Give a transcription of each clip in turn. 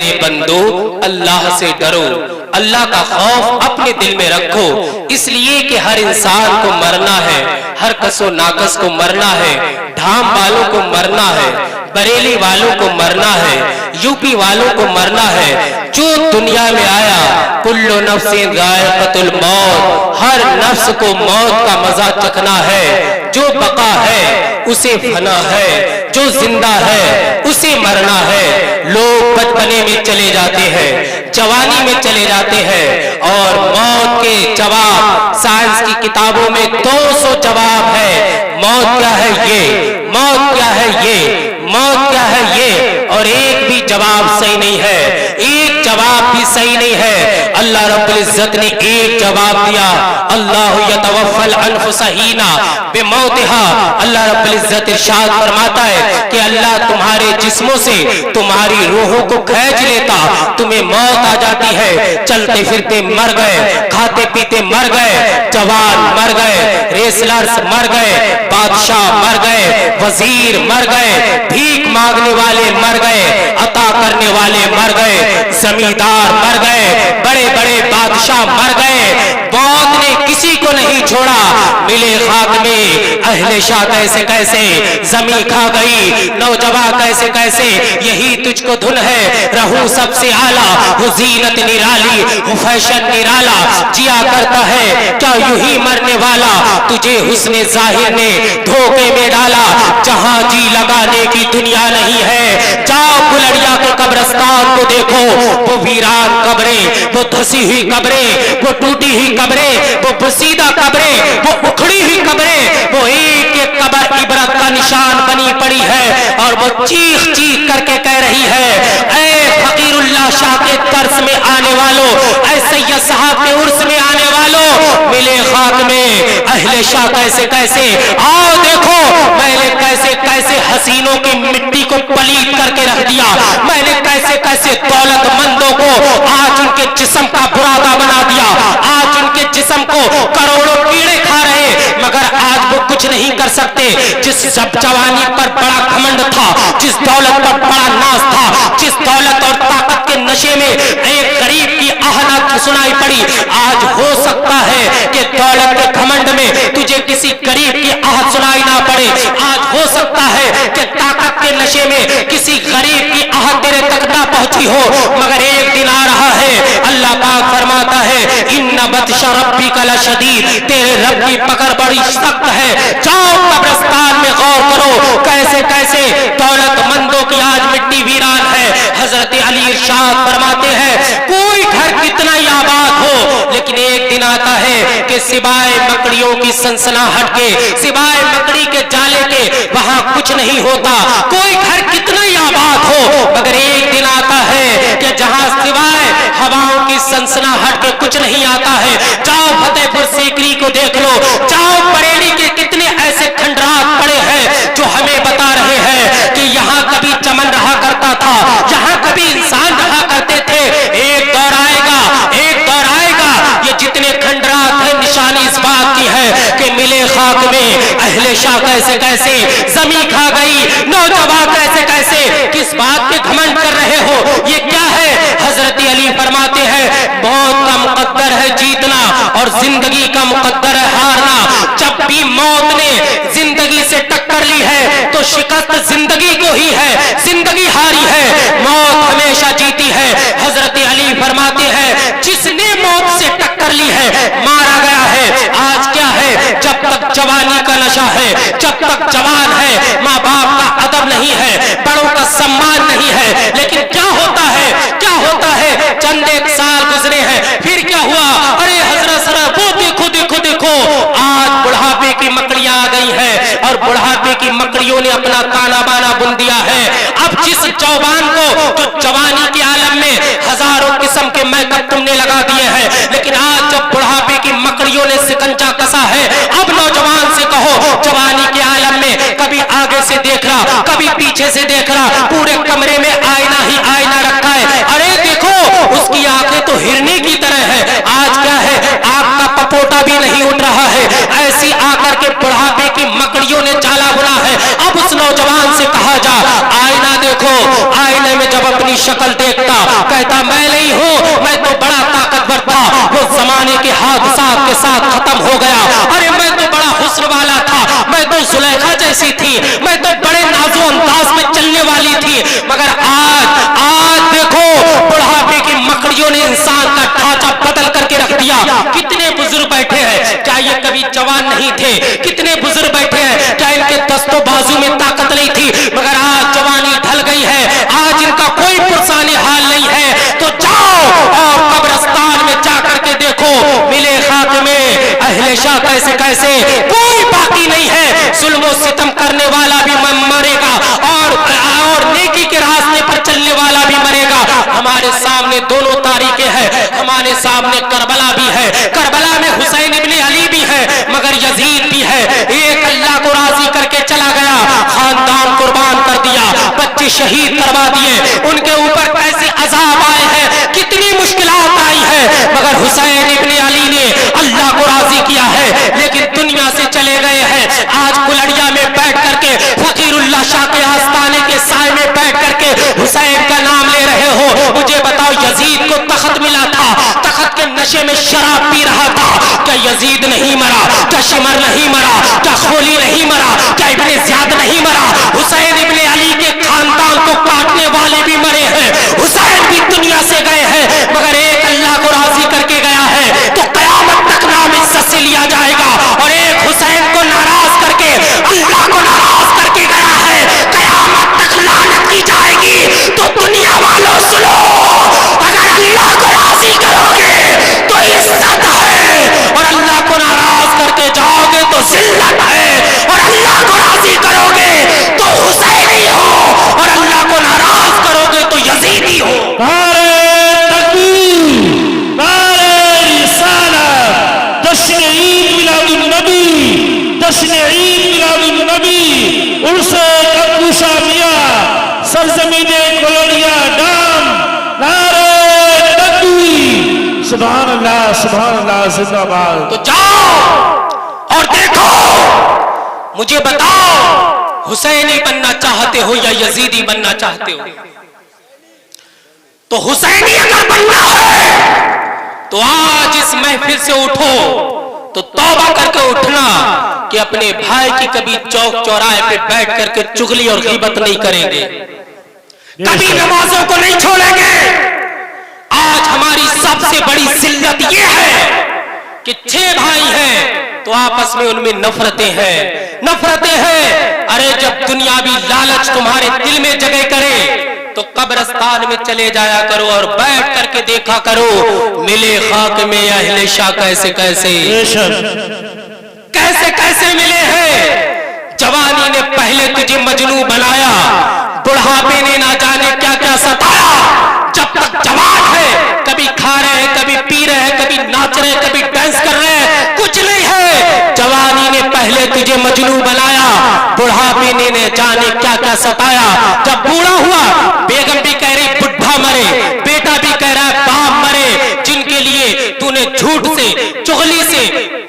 میرے بندو اللہ سے ڈرو، اللہ کا خوف اپنے دل میں رکھو، اس لیے کہ ہر انسان کو مرنا ہے، ہر کس و ناکس کو مرنا ہے، ڈھام والوں کو مرنا ہے، بریلی والوں کو مرنا ہے، یو پی والوں کو مرنا ہے۔ جو دنیا میں آیا کل نفس ذائقۃ الموت، ہر نفس کو موت کا مزہ چکھنا ہے۔ جو بقا ہے اسے فنا ہے، جو زندہ ہے اسے مرنا ہے۔ لوگ بچپنے میں چلے جاتے ہیں، جوانی میں چلے جاتے ہیں، اور موت کے جواب سائنس کی کتابوں میں 200 جواب ہے۔ موت کیا ہے یہ، موت کیا ہے یہ، موت کیا ہے یہ، اور ایک بھی جواب صحیح نہیں ہے، ایک جواب بھی صحیح نہیں ہے۔ اللہ رب العزت نے ایک جواب دیا، اللہ یتوفی الانفس حین بموتها۔ اللہ رب العزت ارشاد فرماتا ہے کہ اللہ تمہارے جسموں سے تمہاری روحوں کو کھینچ لیتا، تمہیں موت آ جاتی ہے، چلتے پھرتے مر گئے، کھاتے پیتے مر گئے، جوان مر گئے، ریسلرز مر گئے، بادشاہ مر گئے، وزیر مر گئے، بھیک مانگنے والے مر گئے، عطا کرنے والے مر گئے، زمیندار مر گئے، بڑے بڑے بادشاہ مر گئے، موت نے کسی کو نہیں چھوڑا۔ ملے خاک میں اہل شاہ کیسے کیسے، زمین کھا گئی نوجوان کیسے کیسے، یہی تجھ کو دھن ہے رہو سب سے اعلیٰ، وہ زینت نرالی وہ فیشن نرالا، جیا کرتا ہے کیا یوں ہی مرنے والا، تجھے حسن ظاہر نے دھوکے میں ڈالا، جہاں جی لگانے کی دنیا نہیں ہے۔ جاؤ بلڑیا کے قبرستان کو دیکھو، وہ ویران قبریں، وہ دھسی ہوئی قبریں، وہ ٹوٹی ہوئی قبریں، وہ بسیدہ قبریں، وہ اکھڑی ہوئی قبریں، وہ ایک ایک قبر عبرت کا نشان بنی پڑی ہے، اور وہ چیخ چیخ کر کے کہہ رہی ہے، اے فقیر اللہ شاہ کے درس میں آنے والوں، اے سید صاحب کے عرس میں آنے والوں، ملے خاک میں اہل شاہ کیسے کیسے، آؤ دیکھو میں نے کیسے کیسے حسینوں کی مٹی کو پلیت کر کے رکھ دیا، میں نے کیسے کیسے دولت مندوں کو آج ان کے جسم کا برادہ بنا دیا، آج ان کے جسم کو کروڑوں کیڑے کھا رہے، مگر آج وہ کچھ نہیں کر سکتے۔ جس جوانی پر بڑا گھمنڈ تھا، جس دولت پر بڑا ناز تھا، جس دولت اور طاقت کے نشے میں ایک غریب کی آہنا سنائی پڑی، آج ہو سکتا ہے کہ دولت کے گھمنڈ میں تجھے کسی غریب کی آہت سنائی نہ پڑے، آج ہو سکتا ہے کہ طاقت کے نشے میں کسی غریب کی آہت تیرے تک نہ پہنچی ہو، مگر ایک دن آ رہا ہے، اللہ پاک فرماتا ہے ان بطش ربک لشدید، تیرے رب کی پکڑ بڑی سخت ہے۔ جاؤ قبرستان میں غور کرو، کیسے کیسے دولت مندوں کی آج مٹی ویران ہے۔ حضرت علی ارشاد فرماتے ہیں کوئی گھر کتنا ہی آباد ہو، لیکن ایک دن آتا ہے کہ سوائے مکڑیوں کی سنسناہٹ کے، سوائے مکڑی کے جالے کے وہاں کچھ نہیں ہوتا۔ کوئی گھر کتنا ہی آباد ہو، مگر ایک دن آتا ہے کہ جہاں سوائے ہواؤں کی سنسناہٹ کے کچھ نہیں آتا ہے۔ جاؤ فتح پور سیکری کو دیکھ لو، جاؤ بریلی کے کتنے ایسے کھنڈرات پڑے ہیں جو ہمیں بتا رہے ہیں کہ یہاں کبھی چمن رہا کرتا تھا، یہاں کبھی انسان رہا کرتے تھے، ایک دور آئے گا، ایک دور آئے گا، یہ جتنے کھنڈرات ہیں نشانی اس بات کی ہے کہ ملے خاک میں اہل شاہ کیسے کیسے، زمین کھا گئی نوجوان کیسے کیسے، کس بات کے گھمنڈ کر رہے ہو، یہ کیا ہے؟ حضرت علی فرماتے ہیں موت کا مقدر ہے جیتنا اور زندگی کا مقدر ہے ہارنا۔ جب بھی موت نے زندگی سے ٹکر لی ہے تو شکست زندگی کو ہی ہے، زندگی ہاری ہے، موت ہمیشہ جیتی ہے۔ حضرت علی فرماتے ہیں جس نے موت سے ٹکر لی ہے مارا گیا ہے۔ آج کیا ہے، جب تک جوانی کا نشہ ہے، جب تک جوان ہے، ماں باپ کا ادب نہیں ہے، بڑوں کا سمان نہیں ہے، لیکن کیا ہوتا ہے، کیا ہوتا ہے، چند ایک سال گزرے ہیں پھر کیا ہوا، ارے حضرت صاحب وہ دیکھو دیکھو دیکھو، آج بڑھاپے کی مکڑیاں آ گئی ہیں اور بڑھاپے کی مکڑیوں نے اپنا تانا بانا بن دیا ہے۔ اب جس جوان کو جو جوانی کے عالم میں ہزاروں قسم کے میک اپ تم نے لگا دیے ہیں، لیکن آج جب بڑھاپے کی مکڑیوں نے سکنجا کسا ہے، اب نوجوان سے کہو جوانی کے عالم میں کبھی آگے سے دیکھ رہا کبھی پیچھے سے دیکھ رہا، پورے کمرے میں آئینہ ہی آئینہ رکھا ہے، ارے دیکھو اس کی آنکھیں تو ہرنی کی طرح ہے۔ آج کیا ہے، آنکھ کا پپوٹا بھی نہیں اٹھ رہا ہے، ایسی آ کر کے بڑھاپے کی مکڑیوں نے چالا بنا ہے۔ اب اس نوجوان سے کہا جا آئینہ دیکھو، آئینے میں جب اپنی شکل دیکھتا कहता मैं नहीं हूँ, मैं तो बड़ा ताकतवर था, वो जमाने के हादसात के साथ खत्म हो गया। अरे मैं तो बड़ा हुस्न वाला था, मैं तो जुलेखा जैसी थी, मैं तो बड़े नाजो अंदाज में चलने वाली थी, मगर आज देखो बुढ़ापे की मकड़ियों ने इंसान का ढांचा बदल करके रख दिया। कितने बुजुर्ग बैठे हैं, क्या ये कभी जवान नहीं थे? कितने बुजुर्ग बैठे हैं, क्या इनके दस्तों बाजू में ताकत नहीं थी? मगर आज जवानी ढल गई है, आज इनका कोई पुरसानी हाल नहीं है। तो जाओ और कब्रिस्तान में जाकर के देखो, मिले खाक में अहले शाह कैसे कैसे, कोई बाकी नहीं है। जुल्म सितम करने वाला भी मरेगा और नेकी के रास्ते पर चलने वाला भी मरेगा। हमारे सामने दोनों तारीखें हैं, हमारे सामने करबला भी है, करबला में हुसैन इब्ने अली भी है, मगर यजीद भी है। एक अल्लाह को राजी करके चला गया, खानदान कुर्बान कर दिया, बच्चे शहीद करवा दिए, उनके ऊपर कैसे अजाब आए हैं, कितनी मुश्किलात आई है, मगर हुसैन इब्ने अली ने अल्लाह को राजी किया है। लेकिन दुनिया से चले गए हैं। आज कुलड़िया में बैठ करके फकीरुल्लाह शाह के आस्थाने के साए में बैठ करके हुसैन का नाम ले रहे हो। मुझे बताओ, यजीद को तख्त मिला था, तख्त के नशे में शराब पी रहा था, क्या यजीद नहीं मरा? क्या शिमर नहीं मरा? क्या खोली नहीं मरा? क्या इब्ने ज़ियाद नहीं मरा? हुसैन इब्ने अली के खानदान को काटने वाले भी मरे हैं, हुसैन भी दुनिया से गए हैं, मगर एक अल्लाह को राजी करके गया है तो कयामत तक नाम इज्जत से लिया जाएगा। और एक हुसैन को नाराज करके, अल्लाह को नाराज करके गया है, कयामत तक लानत की जाएगी। तो दुनिया वालों सुनो, अगर अल्लाह को राजी करोगे तो इज्जत है, और अल्लाह को नाराज करके जाओगे तो जिल्लत है। और अल्लाह को राजी करोगे तो हुसैनी हो, और अल्लाह को नाराज करोगे तो यजीदी हो। जश्न ईद मिलादुन नबी, जश्न ईद मिलादुन नबी, उर्से कबूशा मियां, सरजमीने कोलोनिया डाम, नारे तकबीर, सुभान अल्लाह जिंदाबाद। तो जाओ और देखो, मुझे बताओ, हुसैनी बनना चाहते हो या यजीदी बनना चाहते हो? तो हुसैनी अगर बनना है तो आज इस महफिल से उठो, तो तौबा करके उठना कि अपने भाई की कभी चौक चौराहे पे बैठ करके चुगली और गीबत नहीं करेंगे, कभी नमाजों को नहीं छोड़ेंगे। आज हमारी सबसे बड़ी जिल्लत ये है कि 6 भाई हैं तो आपस में उनमें नफरतें हैं। अरे जब दुनियावी लालच तुम्हारे दिल में जगह करे तो कब्रिस्तान में चले जाया करो और बैठ करके देखा करो, मिले खाक में अहले शाह कैसे कैसे मिले हैं। जवानी ने पहले तुझे मजनू बनाया, बुढ़ापे ने ना जाने क्या क्या सताया। जब तक जवान है, कभी खा रहे हैं, कभी पी रहे हैं, कभी नाच रहे हैं, कभी डांस कर रहे हैं, कुछ नहीं है। जवानी ने पहले तुझे मजनू बनाया, बुढ़ापे ने जाने क्या क्या सताया। जब बूढ़ा हुआ, बेगम भी कह रही बुढ़ा मरे, बेटा भी कह रहा है बाप मरे, जिनके लिए तूने झूठ से, चुगली से,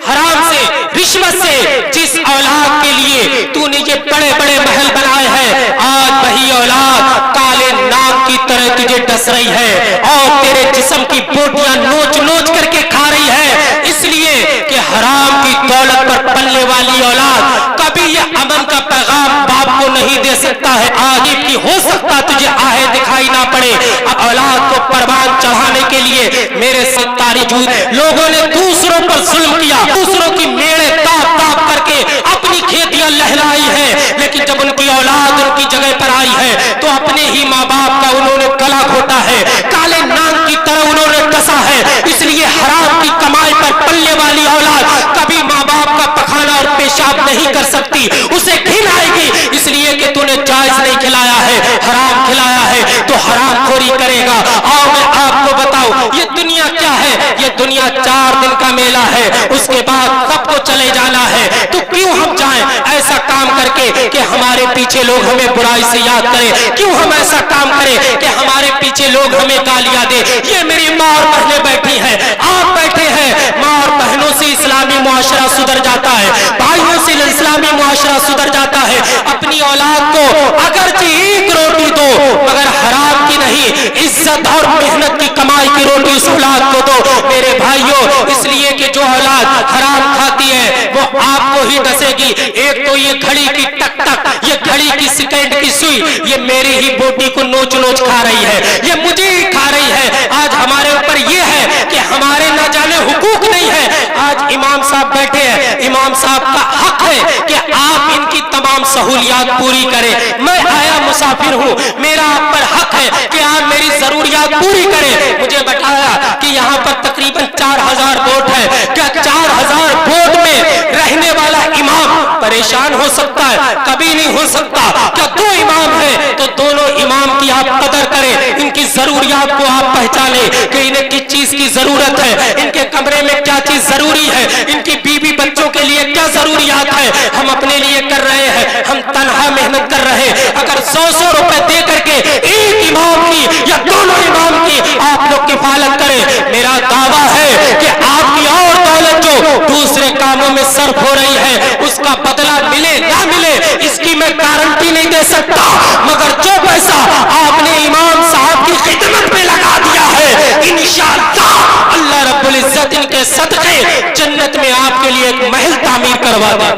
हराम से, रिश्वत से, जिस औलाद के लिए तूने ये बड़े बड़े महल बनाए हैं, आज वही औलाद काले नाग की तरह तुझे डस रही है और तेरे जिस्म की बोटियां नोच नोच करके खा रही है, इसलिए कि हराम की दौलत पर पलने वाली औलाद कभी ये अमन का पैगाम बाप को नहीं दे सकता है। आगे की हो सकता तुझे आहे दिखाई ना पड़े। अब औलाद को परवान चढ़ाने के लिए मेरे सत्तारी जूद लोगों ने दूसरों पर जुल्म किया, दूसरों की मेड़े ताप ताप करके अपनी खेतियां लहराई है, लेकिन जब उनकी औलाद उनकी जगह पर आई है तो अपने ही माँ बाप का उन्होंने गला घोटा है, काले नाग की तरह उन्होंने डसा है। इसलिए हराम की कमाई पर पलने वाली औलाद कभी माँ बाप का पखाना और पेशाब नहीं कर सकती, उसे घिन आएगी, इसलिए कि तूने जायज नहीं खिलाया है, हराम खिलाया है तो हराम खोरी करेगा। आओ मैं आपको बताऊं, ये दुनिया क्या है? ये दुनिया 4 दिन का मेला है, उसके बाद सबको चले जाना है। तो क्यों हम जाएं ऐसा काम करके कि हमारे पीछे लोग हमें बुराई से याद करें? क्यों हम ऐसा काम करें कि हमारे पीछे लोग हमें गालियां दे? ये मेरी माँ और बहनें बैठी हैं, आप बैठे हैं, माँ और बहनों से इस्लामी मुआशरा सुधर जाता है, भाइयों से इस्लामी मुआशरा सुधर जाता है। अपनी औलाद को अगर एक रोटी दो मगर हराम की नहीं, इज्जत इज्जत और मेहनत की कमाई की रोटी उस औलाद को दो मेरे भाइयों, इसलिए कि जो औलाद हराम खाती है वो आपको ही डसेगी। एक तो ये घड़ी की टक टक, ये घड़ी की सेकंड की सुई, ये मेरी ही बोटी को नोच नोच खा रही है, ये मुझे ही खा रही है। आज हमारे ऊपर ये है कि हमारे ना जाने हुकूक नहीं है। आज इमाम साहब बैठे हैं, इमाम साहब का हक है कि आप इनकी तमाम सहूलियात पूरी करें। मैं आया मुसाफिर हूँ, मेरा आप पर हक है कि आप मेरी जरूरियात पूरी करें। मुझे बताया कि यहाँ पर तकरीबन 4000 वोट है। क्या 4000 वोट में रहने वाला इमाम परेशान हो सकता है? कभी नहीं हो सकता। क्या 2 इमाम है तो दोनों इमाम की आप कदर करें, इनकी जरूरियात को आप पहचाने कि इन्हें किस चीज की जरूरत है, इनके कमरे में क्या चीज जरूरी है, इनकी बीवी बच्चों के लिए क्या जरूरियात है। हम अपने लिए कर रहे हैं, हम तनहा मेहनत कर रहे हैं। अगर 100 रुपए दे करके एक इमाम की या दोनों इमाम की आप लोग किफालत करें, मेरा दावा है कि आपकी और दौलत जो दूसरे कामों में सर्फ हो रही है उसका बदला मिले ना मिले इसकी मैं गारंटी नहीं दे सकता, मगर जो पैसा आपने इमाम साहब की खिदमत में लगा दिया है इंशाअल्लाह अल्लाह रब्बुल इज्जत इनके सदके जन्नत में आपके लिए एक महल तामीर करवा दे।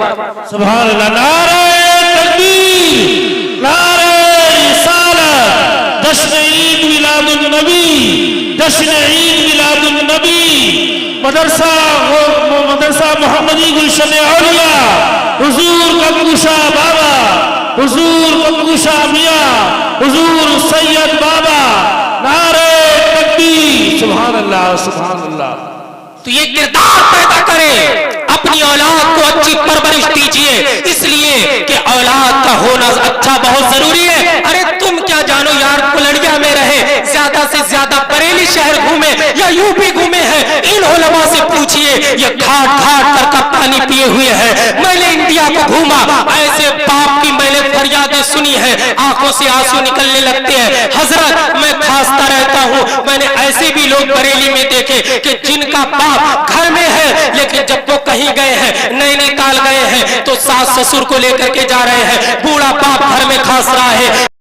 सुभान अल्लाह। नारे तकबीर, नारे रिसालत, जश्न ईद मिलादुन नबी, जश्न ईद मिलादुन नबी। मदरसा मोहम्मदी गुलशन औलिया, हुजूर कबूशा बाबा, हुजूर कबूशा मियां, हुजूर सैयद बाबा। नारे तकबीर, सुभान अल्लाह, सुभान अल्लाह। तो ये किरदार पैदा करें, अपनी औलाद को अच्छी परवरिश दीजिए, इसलिए कि औलाद का होना अच्छा बहुत जरूरी है। अरे तुम क्या जानो यार, कुलड़िया में रहे, ज्यादा से ज्यादा बरेली शहर घूमे या यूपी घूमे हैं, इन उलमा से पूछिए ये घाट घाट तक का पानी पिए हुए हैं। मैंने इंडिया को घूमा, ऐसे बाप की मैंने फरियादें सुनी है, आंखों से आंसू निकलने लगते हैं। हजरत मैं खासता रहता हूँ, मैंने ऐसे भी लोग बरेली में देखे कि जिनका बाप घर में है लेकिन जब वो कहीं गए हैं, नैनीताल गए हैं तो सास ससुर को लेकर के जा रहे हैं, बूढ़ा बाप घर में खास रहा है।